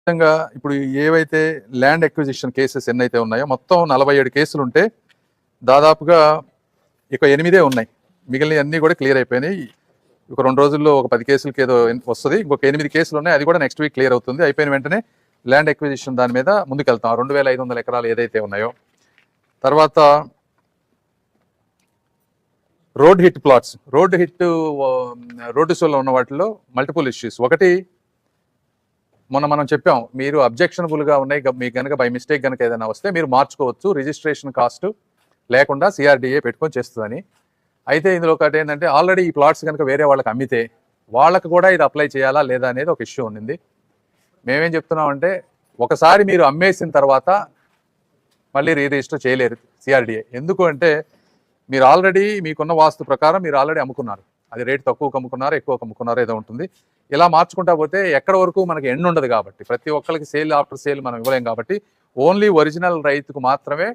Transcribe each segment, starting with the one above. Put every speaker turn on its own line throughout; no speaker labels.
విధంగా ఇప్పుడు ఏవైతే ల్యాండ్ ఎక్విజిషన్ కేసెస్ ఎన్నైతే ఉన్నాయో మొత్తం 47 కేసులు ఉంటే దాదాపుగా ఇక 8 ఉన్నాయి. మిగిలిన అన్నీ కూడా క్లియర్ అయిపోయినాయి. ఒక 2 రోజుల్లో ఒక 10 కేసులకి ఏదో వస్తుంది. ఇంకొక 8 కేసులు ఉన్నాయి. అది కూడా నెక్స్ట్ వీక్ క్లియర్ అవుతుంది. అయిపోయిన వెంటనే ల్యాండ్ ఎక్విజిషన్ దాని మీద ముందుకెళ్తాం. 2500 ఎకరాలు ఏదైతే ఉన్నాయో. తర్వాత రోడ్ హిట్ ప్లాట్స్, రోడ్డు షోలో ఉన్న వాటిలో మల్టిపుల్ ఇష్యూస్. ఒకటి, మొన్న మనం చెప్పాం, మీరు అబ్జెక్షనబుల్గా ఉన్నాయి, మీకు కనుక బై మిస్టేక్ కనుక ఏదైనా వస్తే మీరు మార్చుకోవచ్చు, రిజిస్ట్రేషన్ కాస్ట్ లేకుండా సిఆర్డిఏ పెట్టుకొని చేస్తుందని. అయితే ఇందులో ఒకటి ఏంటంటే, ఆల్రెడీ ఈ ప్లాట్స్ కనుక వేరే వాళ్ళకి అమ్మితే వాళ్ళకు కూడా ఇది అప్లై చేయాలా లేదా అనేది ఒక ఇష్యూ ఉంది. మేమేం చెప్తున్నామంటే, ఒకసారి మీరు అమ్మేసిన తర్వాత మళ్ళీ రిజిస్టర్ చేయలేరు సిఆర్డిఏ. ఎందుకు అంటే, మీరు ఆల్రెడీ మీకున్న వాస్తు ప్రకారం మీరు ఆల్రెడీ అమ్ముకున్నారు. అది రేటు తక్కువకు అమ్ముకున్నారు, ఎక్కువకు అమ్ముకున్నారు, ఏదో ఉంటుంది. ఇలా మార్చుకుంటా పోతే ఎక్కడ వరకు మనకి ఎండ్ ఉండదు. కాబట్టి ప్రతి ఒక్కరికి సేల్ ఆఫ్టర్ సేల్ మనం ఇవ్వలేం. కాబట్టి ఓన్లీ ఒరిజినల్ రైతుకు మాత్రమే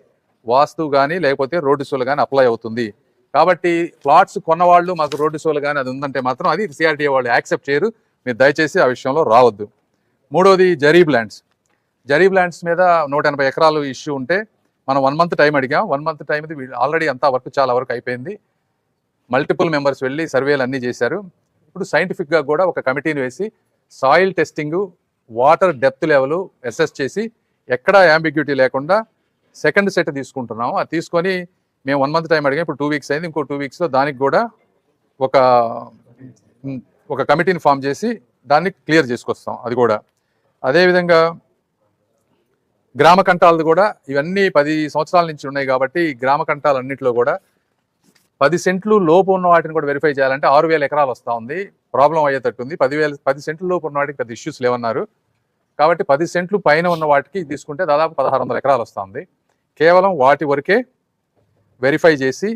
వాస్తు కానీ లేకపోతే రోడ్డు షోలు కానీ అప్లై అవుతుంది. కాబట్టి ప్లాట్స్ కొన్నవాళ్ళు మాకు రోడ్డు షోలు కానీ అది ఉందంటే మాత్రం అది సిఆర్డిఏ వాళ్ళు యాక్సెప్ట్ చేయరు. మీరు దయచేసి ఆ విషయంలో రావద్దు. మూడోది, జరీబ్ ల్యాండ్స్ మీద 180 ఎకరాలు ఇష్యూ ఉంటే మనం 1 మంత్ టైం అడిగాం. 1 మంత్ టైం ఆల్రెడీ అంతా వర్క్ చాలా వరకు అయిపోయింది. మల్టిపుల్ మెంబర్స్ వెళ్ళి సర్వేలు అన్నీ చేశారు. ఇప్పుడు సైంటిఫిక్గా కూడా ఒక కమిటీని వేసి soil testing, water depth level assess చేసి ఎక్కడా యాంబిగ్యూటీ లేకుండా సెకండ్ సెట్ తీసుకుంటున్నాము. అది తీసుకొని మేము 1 మంత్ టైం అడిగాం. ఇప్పుడు 2 వీక్స్ అయింది. ఇంకో 2 వీక్స్లో దానికి కూడా ఒక కమిటీని ఫామ్ చేసి దాన్ని క్లియర్ చేసుకొస్తాం. అది కూడా అదేవిధంగా గ్రామ కంటాలది కూడా ఇవన్నీ 10 సంవత్సరాల నుంచి ఉన్నాయి. కాబట్టి గ్రామ కంటాలన్నింటిలో కూడా 10 సెంట్లు లోపు ఉన్న వాటిని కూడా వెరిఫై చేయాలంటే 6000 ఎకరాలు వస్తూ ఉంది. ప్రాబ్లం అయ్యేటట్టుంది. 10 సెంట్లు లోపు ఉన్న వాటికి పెద్ద ఇష్యూస్ లేవన్నారు. కాబట్టి 10 సెంట్లు పైన ఉన్న వాటికి తీసుకుంటే దాదాపు 1600 ఎకరాలు వస్తుంది. కేవలం వాటి వరకే వెరిఫై చేసి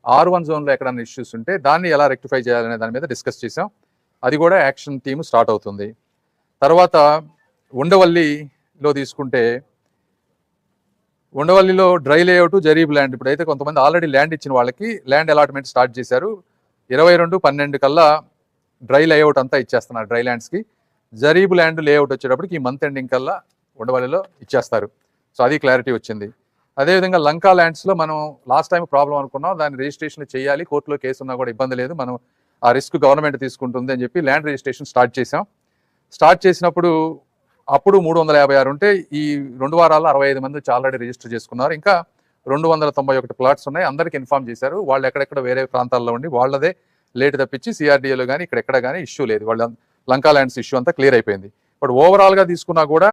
R1 జోన్లో ఎక్కడైనా ఇష్యూస్ ఉంటే దాన్ని ఎలా రెక్టిఫై చేయాలనే దాని మీద డిస్కస్ చేసాం. అది కూడా యాక్షన్ టీమ్ స్టార్ట్ అవుతుంది. తర్వాత ఉండవల్లిలో తీసుకుంటే, ఉండవల్లిలో డ్రై లేఅవుట్, జరీబ్ ల్యాండ్. ఇప్పుడైతే కొంతమంది ఆల్రెడీ ల్యాండ్ ఇచ్చిన వాళ్ళకి ల్యాండ్ అలాట్మెంట్ స్టార్ట్ చేశారు. 22/12 కల్లా డ్రై లేఅవుట్ అంతా ఇచ్చేస్తున్నారు డ్రై ల్యాండ్స్కి. జరీబ్ ల్యాండ్ లేఅవుట్ వచ్చేటప్పటికి ఈ మంత్ ఎండింగ్ కల్లా ఉండవల్లిలో ఇచ్చేస్తారు. సో అది క్లారిటీ వచ్చింది. అదేవిధంగా లంకా ల్యాండ్స్లో మనం లాస్ట్ టైం ప్రాబ్లం అనుకున్నాం, దాన్ని రిజిస్ట్రేషన్ చేయాలి, కోర్టులో కేసు ఉన్నా కూడా ఇబ్బంది లేదు, మనం ఆ రిస్క్ గవర్నమెంట్ తీసుకుంటుంది అని చెప్పి ల్యాండ్ రిజిస్ట్రేషన్ స్టార్ట్ చేసాం. స్టార్ట్ చేసినప్పుడు అప్పుడు 356 ఉంటే ఈ 2 వారాల్లో 65 మంది వచ్చి ఆల్రెడీ రిజిస్టర్ చేసుకున్నారు. ఇంకా 291 ప్లాట్స్ ఉన్నాయి. అందరికీ ఇన్ఫార్మ్ చేశారు. వాళ్ళు ఎక్కడెక్కడ వేరే ప్రాంతాల్లో ఉండి వాళ్ళదే లేట్ తప్పించి సిఆర్డిఏలో కానీ ఇక్కడెక్కడ కానీ ఇష్యూ లేదు. వాళ్ళ లంకా ల్యాండ్స్ ఇష్యూ అంతా క్లియర్ అయిపోయింది. బట్ ఓవరాల్గా తీసుకున్నా కూడా